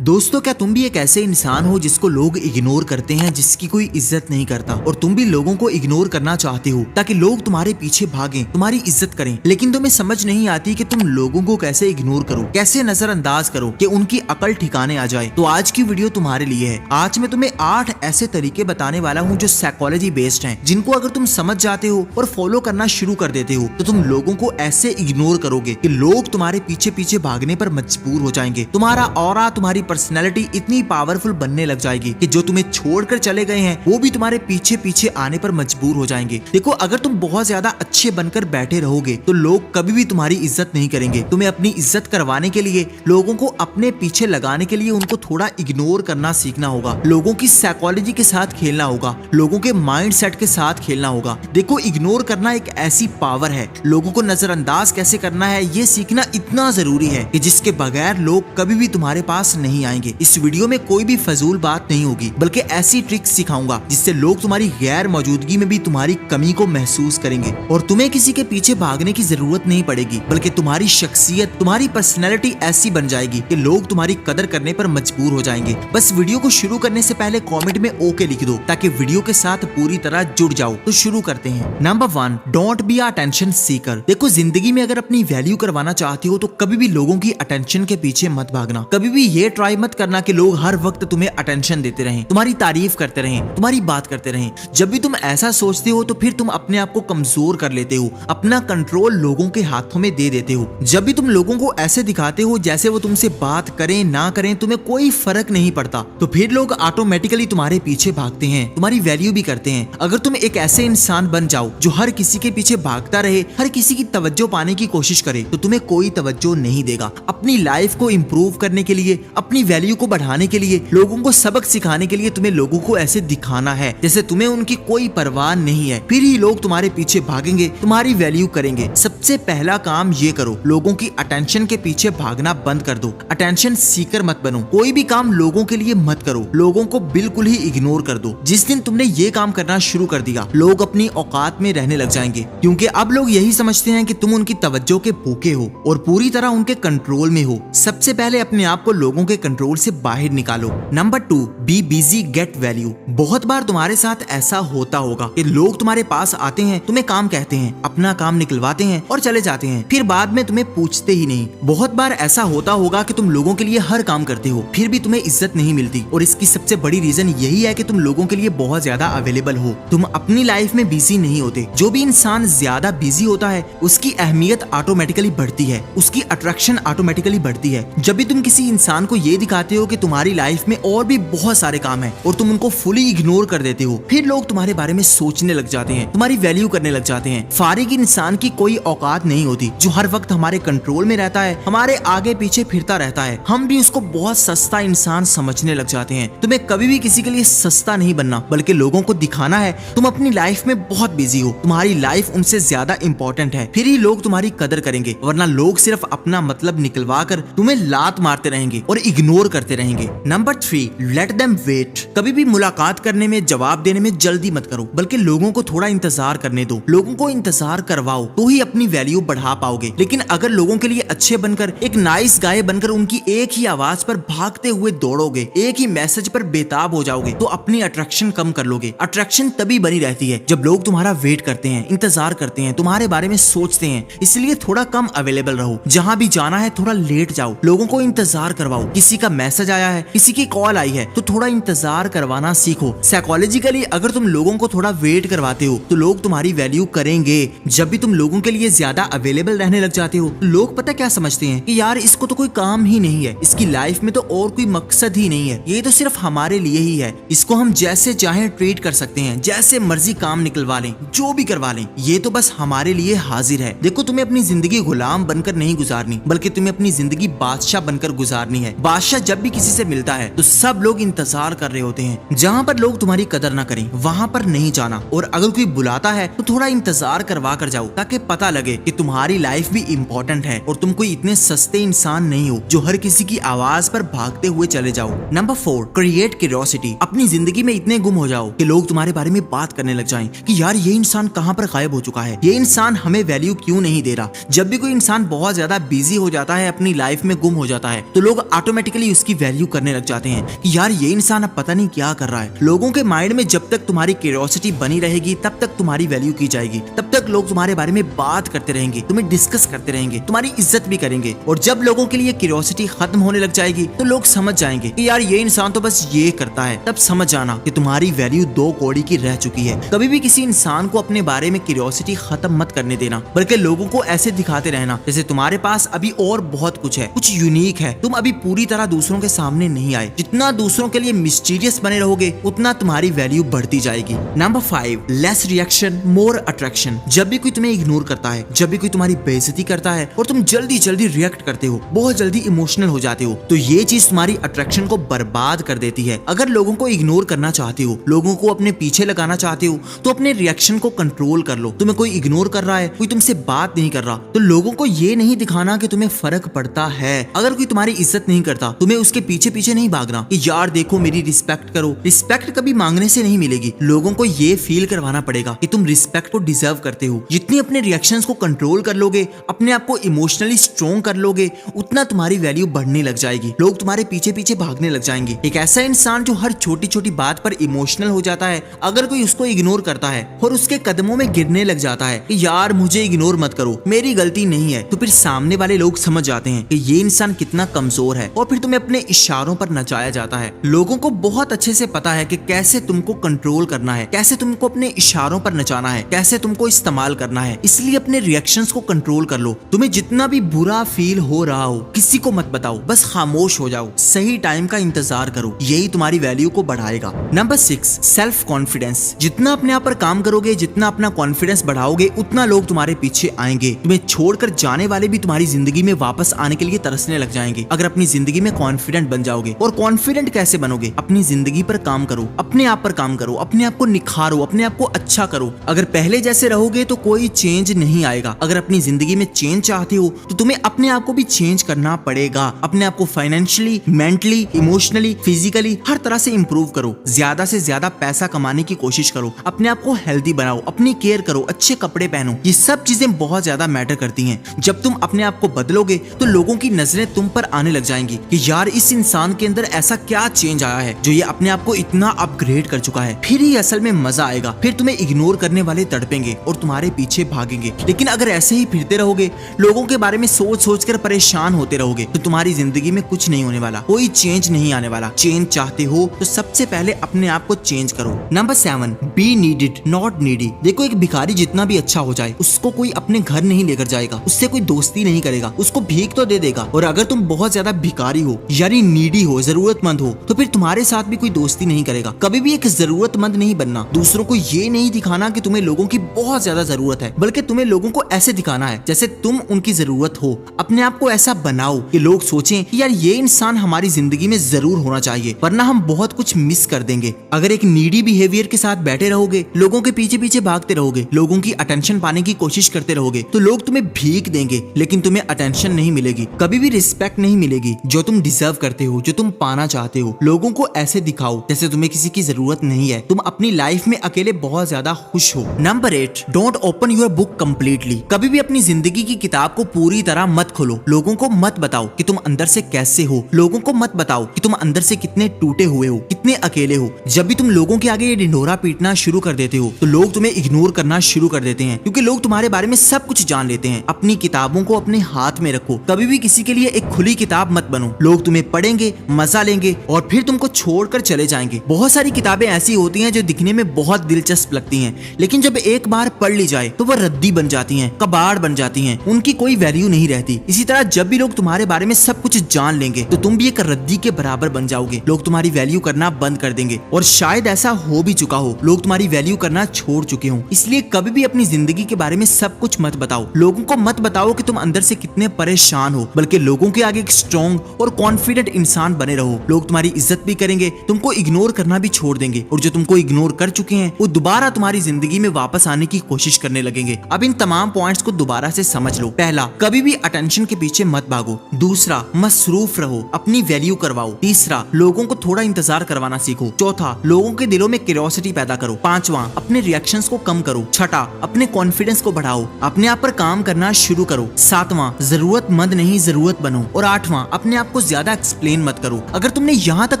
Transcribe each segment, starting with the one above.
दोस्तों, क्या तुम भी एक ऐसे इंसान हो जिसको लोग इग्नोर करते हैं, जिसकी कोई इज्जत नहीं करता, और तुम भी लोगों को इग्नोर करना चाहते हो ताकि लोग तुम्हारे पीछे भागें, तुम्हारी इज्जत करें, लेकिन तुम्हें समझ नहीं आती कि तुम लोगों को कैसे इग्नोर करो, कैसे नजरअंदाज करो कि उनकी अकल ठिकाने आ जाए। तो आज की वीडियो तुम्हारे लिए है। आज मैं तुम्हें 8 ऐसे तरीके बताने वाला हूँ जो साइकोलॉजी बेस्ड हैं, जिनको अगर तुम समझ जाते हो और फॉलो करना शुरू कर देते हो तो तुम लोगों को ऐसे इग्नोर करोगे कि लोग तुम्हारे पीछे पीछे भागने पर मजबूर हो जाएंगे। तुम्हारा ऑरा, तुम्हारी पर्सनैलिटी इतनी पावरफुल बनने लग जाएगी कि जो तुम्हें छोड़कर चले गए हैं वो भी तुम्हारे पीछे पीछे आने पर मजबूर हो जाएंगे। देखो, अगर तुम बहुत ज्यादा अच्छे बनकर बैठे रहोगे तो लोग कभी भी तुम्हारी इज्जत नहीं करेंगे। तुम्हें अपनी इज्जत करवाने के लिए, लोगों को अपने पीछे लगाने के लिए उनको थोड़ा इग्नोर करना सीखना होगा। लोगों की साइकोलॉजी के साथ खेलना होगा, लोगों के माइंड सेट के साथ खेलना होगा। देखो, इग्नोर करना एक ऐसी पावर है। लोगों को नजरअंदाज कैसे करना है ये सीखना इतना जरूरी है कि जिसके बगैर लोग कभी भी तुम्हारे पास नहीं आएंगे। इस वीडियो में कोई भी फजूल बात नहीं होगी, बल्कि ऐसी ट्रिक्स सिखाऊंगा जिससे लोग तुम्हारी गैर मौजूदगी में भी तुम्हारी कमी को महसूस करेंगे और तुम्हें किसी के पीछे भागने की जरूरत नहीं पड़ेगी, बल्कि तुम्हारी शख्सियत, तुम्हारी पर्सनैलिटी ऐसी बन जाएगी कि लोग तुम्हारी कदर करने पर मजबूर हो जाएंगे। बस वीडियो को शुरू करने से पहले कमेंट में ओके लिख दो ताकि वीडियो के साथ पूरी तरह जुड़ जाओ। तो शुरू करते हैं। Number 1, don't be attention seeker. देखो, जिंदगी में अगर अपनी वैल्यू करवाना चाहते हो तो कभी भी लोगों की अटेंशन के पीछे मत भागना। कभी भी ये ट्राई मत करना कि लोग हर वक्त तुम्हें अटेंशन देते रहें, तुम्हारी तारीफ करते रहें, तुम्हारी बात करते रहें। जब भी तुम ऐसा सोचते हो तो फिर तुम अपने आप को कमजोर कर लेते हो, अपना कंट्रोल लोगों के हाथों में दे देते हो। जब भी तुम लोगों को ऐसे दिखाते हो जैसे वो तुमसे बात करें ना करें तुम्हें कोई फर्क नहीं पड़ता, तो फिर लोग ऑटोमेटिकली तुम्हारे पीछे भागते हैं, तुम्हारी वैल्यू भी करते हैं। अगर तुम एक ऐसे इंसान बन जाओ जो हर किसी के पीछे भागता रहे, हर किसी की तवज्जो पाने की कोशिश करे, तो तुम्हें कोई तवज्जो नहीं देगा। अपनी लाइफ को इंप्रूव करने के लिए, अपनी वैल्यू को बढ़ाने के लिए, लोगों को सबक सिखाने के लिए तुम्हें लोगों को ऐसे दिखाना है जैसे तुम्हें उनकी कोई परवाह नहीं है। फिर ही लोग तुम्हारे पीछे भागेंगे, तुम्हारी वैल्यू करेंगे। सबसे पहला काम ये करो, लोगों की अटेंशन के पीछे भागना बंद कर दो। अटेंशन सीकर मत बनो। कोई भी काम लोगों के लिए मत करो, लोगों को बिल्कुल ही इग्नोर कर दो। जिस दिन तुमने ये काम करना शुरू कर दिया, लोग अपनी औकात में रहने लग जाएंगे, क्योंकि अब लोग यही समझते हैं कि तुम उनकी तवज्जो के भूखे हो और पूरी तरह उनके कंट्रोल में हो। सबसे पहले अपने आप को लोगों के कंट्रोल से बाहर निकालो। Number 2, be busy get value. बहुत बार तुम्हारे साथ ऐसा होता होगा कि लोग तुम्हारे पास आते हैं, तुम्हें काम कहते हैं, अपना काम निकलवाते हैं और चले जाते हैं, फिर बाद में तुम्हें पूछते ही नहीं। बहुत बार ऐसा होता होगा कि तुम लोगों के लिए हर काम करते हो, फिर भी तुम्हें इज्जत नहीं मिलती, और इसकी सबसे बड़ी रीजन यही है कि तुम लोगों के लिए बहुत ज्यादा अवेलेबल हो। तुम अपनी लाइफ में बिजी नहीं होते। जो भी इंसान ज्यादा बिजी होता है उसकी अहमियत ऑटोमेटिकली बढ़ती है, उसकी अट्रैक्शन ऑटोमेटिकली बढ़ती है। जब भी तुम किसी इंसान को ये दिखाते हो कि तुम्हारी लाइफ में और भी बहुत सारे काम है और तुम उनको फुली इग्नोर कर देते हो, फिर लोग तुम्हारे बारे में सोचने लग जाते हैं, तुम्हारी वैल्यू करने लग जाते हैं। फारिग इंसान की कोई औकात नहीं होती जो हर वक्त हमारे कंट्रोल में रहता है, हमारे आगे पीछे फिरता रहता है। हम भी उसको बहुत सस्ता इंसान समझने लग जाते हैं। तुम्हें कभी भी किसी के लिए सस्ता नहीं बनना, बल्कि लोगों को दिखाना है तुम अपनी लाइफ में बहुत बिजी हो, तुम्हारी लाइफ उनसे ज्यादा इंपॉर्टेंट है। फिर ही लोग तुम्हारी कदर करेंगे, वरना लोग सिर्फ अपना मतलब निकलवा कर तुम्हें लात मारते रहेंगे और इग्नोर करते रहेंगे। Number 3, let them wait. कभी भी मुलाकात करने में, जवाब देने में जल्दी मत करो, बल्कि लोगों को थोड़ा इंतजार करने दो। लोगों को इंतजार करवाओ तो ही अपनी वैल्यू बढ़ा पाओगे। लेकिन अगर लोगों के लिए अच्छे बनकर, एक नाइस गाय बनकर उनकी एक ही आवाज पर भागते हुए दौड़ोगे, एक ही मैसेज पर बेताब हो जाओगे, तो अपनी अट्रैक्शन कम कर लोगे। अट्रैक्शन तभी बनी रहती है जब लोग तुम्हारा वेट करते हैं, इंतजार करते हैं, तुम्हारे बारे में सोचते हैं। इसलिए थोड़ा कम अवेलेबल रहो। जहां भी जाना है थोड़ा लेट जाओ, लोगों को इंतजार करवाओ। किसी का मैसेज आया है, किसी की कॉल आई है, तो थोड़ा इंतजार करवाना सीखो। साइकोलॉजिकली अगर तुम लोगों को थोड़ा वेट करवाते हो तो लोग तुम्हारी वैल्यू करेंगे। जब भी तुम लोगों के लिए ज्यादा अवेलेबल रहने लग जाते हो, लोग पता क्या समझते हैं कि यार इसको तो कोई काम ही नहीं है, इसकी लाइफ में तो और कोई मकसद ही नहीं है, ये तो सिर्फ हमारे लिए ही है, इसको हम जैसे चाहे ट्रीट कर सकते हैं, जैसे मर्जी काम निकलवा लें, जो भी करवा लें, ये तो बस हमारे लिए हाजिर है। देखो, तुम्हें अपनी जिंदगी गुलाम बनकर नहीं गुजारनी, बल्कि तुम्हें अपनी जिंदगी बादशाह बनकर गुजारनी है। बादशाह जब भी किसी से मिलता है तो सब लोग इंतजार कर रहे होते हैं। जहाँ पर लोग तुम्हारी कदर ना करें वहाँ पर नहीं जाना, और अगर कोई बुलाता है तो थोड़ा इंतजार करवा कर जाओ ताकि पता लगे कि तुम्हारी लाइफ भी इम्पोर्टेंट है और तुम कोई इतने सस्ते इंसान नहीं हो जो हर किसी की आवाज पर भागते हुए चले जाओ। Number 4, create curiosity. अपनी जिंदगी में इतने गुम हो जाओ कि लोग तुम्हारे बारे में बात करने लग जाएं कि यार ये इंसान कहाँ पर गायब हो चुका है, ये इंसान हमें वैल्यू क्यों नहीं दे रहा। जब भी कोई इंसान बहुत ज्यादा बिजी हो जाता है, अपनी लाइफ में गुम हो जाता है, तो लोग ऑटोमेटिकली ऑटोमेटिकली उसकी वैल्यू करने लग जाते हैं कि यार ये इंसान अब पता नहीं क्या कर रहा है। लोगों के माइंड में जब तक तुम्हारी क्यूरियोसिटी बनी रहेगी तब तक तुम्हारी वैल्यू की जाएगी, तब तक लोग तुम्हारे बारे में बात करते रहेंगे, तुम्हें डिस्कस करते रहेंगे, तुम्हारी इज्जत भी करेंगे। और जब लोगों के लिए क्यूरियोसिटी खत्म होने लग जाएगी तो लोग समझ जाएंगे कि यार ये इंसान तो बस ये करता है, तब समझ जाना कि तुम्हारी वैल्यू 2 कौड़ी की रह चुकी है। कभी भी किसी इंसान को अपने बारे में क्यूरियोसिटी खत्म मत करने देना, बल्कि लोगों को ऐसे दिखाते रहना जैसे तुम्हारे पास अभी और बहुत कुछ है, कुछ यूनिक है, तुम अभी पूरी तरह दूसरों के सामने नहीं आए। जितना दूसरों के लिए मिस्टीरियस बने रहोगे उतना तुम्हारी वैल्यू बढ़ती जाएगी। Number 5, less reaction more attraction. जब भी कोई तुम्हें इग्नोर करता है, जब भी कोई तुम्हारी बेइज्जती करता है और तुम जल्दी जल्दी रिएक्ट करते हो, बहुत जल्दी इमोशनल हो जाते हो, तो ये चीज तुम्हारी अट्रैक्शन को बर्बाद कर देती है। अगर लोगों को इग्नोर करना चाहते हो, लोगों को अपने पीछे लगाना चाहते हो, तो अपने रिएक्शन को कंट्रोल कर लो। तुम्हें कोई इग्नोर कर रहा है, कोई तुमसे बात नहीं कर रहा, तो लोगों को ये नहीं दिखाना कि तुम्हें फर्क पड़ता है। अगर कोई तुम्हारी इज्जत नहीं करता, तुम्हें उसके पीछे पीछे नहीं भागना कि यार देखो मेरी रिस्पेक्ट करो। रिस्पेक्ट कभी मांगने से नहीं मिलेगी, लोगों को ये फील करवाना पड़ेगा कि तुम रिस्पेक्ट को डिजर्व करते हो। जितनी अपने रिएक्शंस को कंट्रोल कर लोगे, अपने आप को इमोशनली स्ट्रॉन्ग कर लोगे, उतना तुम्हारी वैल्यू बढ़ने लग जाएगी। लोग तुम्हारे पीछे पीछे भागने लग जाएंगे। एक ऐसा इंसान जो हर छोटी छोटी बात पर इमोशनल हो जाता है, अगर कोई उसको इग्नोर करता है और उसके कदमों में गिरने लग जाता है कि यार मुझे इग्नोर मत करो, मेरी गलती नहीं है, तो फिर सामने वाले लोग समझ जाते हैं कि ये इंसान कितना कमजोर है और फिर तुम्हें अपने इशारों पर नचाया जाता है। लोगों को बहुत अच्छे से पता है कि कैसे तुमको कंट्रोल करना है, कैसे तुमको अपने इशारों पर नचाना है, कैसे तुमको इस्तेमाल करना है। इसलिए अपने रिएक्शंस को कंट्रोल कर लो। तुम्हें जितना भी बुरा फील हो रहा हो, किसी को मत बताओ, बस खामोश हो जाओ, सही टाइम का इंतजार करो, यही तुम्हारी वैल्यू को बढ़ाएगा। Number 6, self confidence. जितना अपने आप पर काम करोगे, जितना अपना कॉन्फिडेंस बढ़ाओगे, उतना लोग तुम्हारे पीछे आएंगे। तुम्हें छोड़कर जाने वाले भी तुम्हारी जिंदगी में वापस आने के लिए तरसने लग जाएंगे अगर अपनी जिंदगी में कॉन्फिडेंट बन जाओगे। और कॉन्फिडेंट कैसे बनोगे? अपनी जिंदगी पर काम करो, अपने आप पर काम करो, अपने आप को निखारो, अपने आप को अच्छा करो। अगर पहले जैसे रहोगे तो कोई चेंज नहीं आएगा। अगर अपनी जिंदगी में चेंज चाहते हो तो तुम्हें अपने आप को भी चेंज करना पड़ेगा। अपने आप को फाइनेंशियली, मेंटली, इमोशनली, फिजिकली हर तरह से इंप्रूव करो। ज्यादा से ज्यादा पैसा कमाने की कोशिश करो, अपने आप को हेल्दी बनाओ, अपनी केयर करो, अच्छे कपड़े पहनो। ये सब चीजें बहुत ज्यादा मैटर करती हैं। जब तुम अपने आप को बदलोगे तो लोगों की नजरें तुम पर आने लग जाएंगी कि यार इस इंसान के अंदर ऐसा क्या चेंज आया है जो ये अपने आप को इतना अपग्रेड कर चुका है। फिर ही असल में मजा आएगा। फिर तुम्हें इग्नोर करने वाले तड़पेंगे और तुम्हारे पीछे भागेंगे। लेकिन अगर ऐसे ही फिरते रहोगे, लोगों के बारे में सोच सोच कर परेशान होते रहोगे, तो तुम्हारी जिंदगी में कुछ नहीं होने वाला, कोई चेंज नहीं आने वाला। चेंज चाहते हो तो सबसे पहले अपने आप को चेंज करो। Number 7, be needed not needy. देखो, एक भिखारी जितना भी अच्छा हो जाए, उसको कोई अपने घर नहीं लेकर जाएगा, उससे कोई दोस्ती नहीं करेगा, उसको भीख तो दे देगा। और अगर तुम बहुत ज्यादा भिखारी हो, यानी नीडी हो, जरूरतमंद हो, तो फिर तुम्हारे साथ भी कोई दोस्ती नहीं करेगा। कभी भी एक जरूरतमंद नहीं बनना। दूसरों को ये नहीं दिखाना कि तुम्हें लोगों की बहुत ज्यादा जरूरत है, बल्कि तुम्हें लोगों को ऐसे दिखाना है जैसे तुम उनकी जरूरत हो। अपने आप को ऐसा बनाओ कि लोग सोचें कि यार ये इंसान हमारी जिंदगी में जरूर होना चाहिए, वरना हम बहुत कुछ मिस कर देंगे। अगर एक नीडी बिहेवियर के साथ बैठे रहोगे, लोगों के पीछे पीछे भागते रहोगे, लोगों की अटेंशन पाने की कोशिश करते रहोगे, तो लोग तुम्हें भीख देंगे, लेकिन तुम्हें अटेंशन नहीं मिलेगी, कभी भी रिस्पेक्ट नहीं मिलेगी जो तुम डिजर्व करते हो, जो तुम पाना चाहते हो। लोगों को ऐसे दिखाओ जैसे तुम्हें किसी की जरूरत नहीं है, तुम अपनी लाइफ में अकेले बहुत ज्यादा खुश हो। Number 8, don't open your book completely. कभी भी अपनी जिंदगी की किताब को पूरी तरह मत खोलो। लोगों को मत बताओ कि तुम अंदर से कैसे हो। लोगों को मत बताओ कि तुम अंदर से कितने टूटे हुए हो, कितने अकेले हो। जब भी तुम लोगों के आगे ये ढिंढोरा पीटना शुरू कर देते हो, तो लोग तुम्हें इग्नोर करना शुरू कर देते हैं, क्योंकि लोग तुम्हारे बारे में सब कुछ जान लेते हैं। अपनी किताबों को अपने हाथ में रखो। कभी भी किसी के लिए एक खुली किताब मत बनो। लोग तुम्हें पढ़ेंगे, मजा लेंगे और फिर तुमको छोड़कर चले जाएंगे। बहुत सारी किताबें ऐसी होती हैं जो दिखने में बहुत दिलचस्प लगती हैं, लेकिन जब एक बार पढ़ ली जाए तो वो रद्दी बन जाती हैं, कबाड़ बन जाती हैं, उनकी कोई वैल्यू नहीं रहती। इसी तरह जब भी लोग तुम्हारे बारे में सब कुछ जान लेंगे तो तुम भी एक रद्दी के बराबर बन जाओगे। लोग तुम्हारी वैल्यू करना बंद कर देंगे और शायद ऐसा हो भी चुका हो, लोग तुम्हारी वैल्यू करना छोड़ चुके हो। इसलिए कभी भी अपनी जिंदगी के बारे में सब कुछ मत बताओ। लोगों को मत बताओ कि तुम अंदर से कितने परेशान हो, बल्कि लोगों के आगे एक स्ट्रॉन्ग और कॉन्फिडेंट इंसान बने रहो। लोग तुम्हारी इज्जत भी करेंगे, तुमको इग्नोर करना भी छोड़ देंगे, और जो तुमको इग्नोर कर चुके हैं वो दोबारा तुम्हारी जिंदगी में वापस आने की कोशिश करने लगेंगे। अब इन तमाम पॉइंट्स को दोबारा से समझ लो। पहला, कभी भी अटेंशन के पीछे मत भागो। दूसरा, मसरूफ रहो, अपनी वैल्यू करवाओ। तीसरा, लोगों को थोड़ा इंतजार करवाना सीखो। चौथा, लोगों के दिलों में क्यूरियोसिटी पैदा करो। पांचवा, अपने रिएक्शंस को कम करो। छठा, अपने कॉन्फिडेंस को बढ़ाओ, अपने आप पर काम करना शुरू करो। सातवां, जरूरतमंद नहीं जरूरत बनो। और आठवां, अपने आप को को ज्यादा एक्सप्लेन मत करो। अगर तुमने यहाँ तक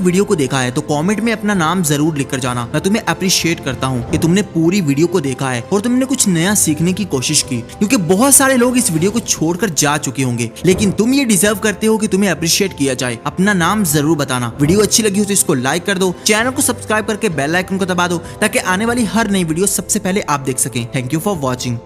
वीडियो को देखा है तो कमेंट में अपना नाम जरूर लिख कर जाना। मैं तुम्हें अप्रिशिएट करता हूँ कि तुमने पूरी वीडियो को देखा है और तुमने कुछ नया सीखने की कोशिश की, क्योंकि बहुत सारे लोग इस वीडियो को छोड़कर जा चुके होंगे, लेकिन तुम ये डिजर्व करते हो कि तुम्हें अप्रिशिएट किया जाए। अपना नाम जरूर बताना। वीडियो अच्छी लगी हो तो इसको लाइक कर दो, चैनल को सब्सक्राइब करके बेल आइकन को दबा दो ताकि आने वाली हर नई वीडियो सबसे पहले आप देख सकें। Thank you for watching.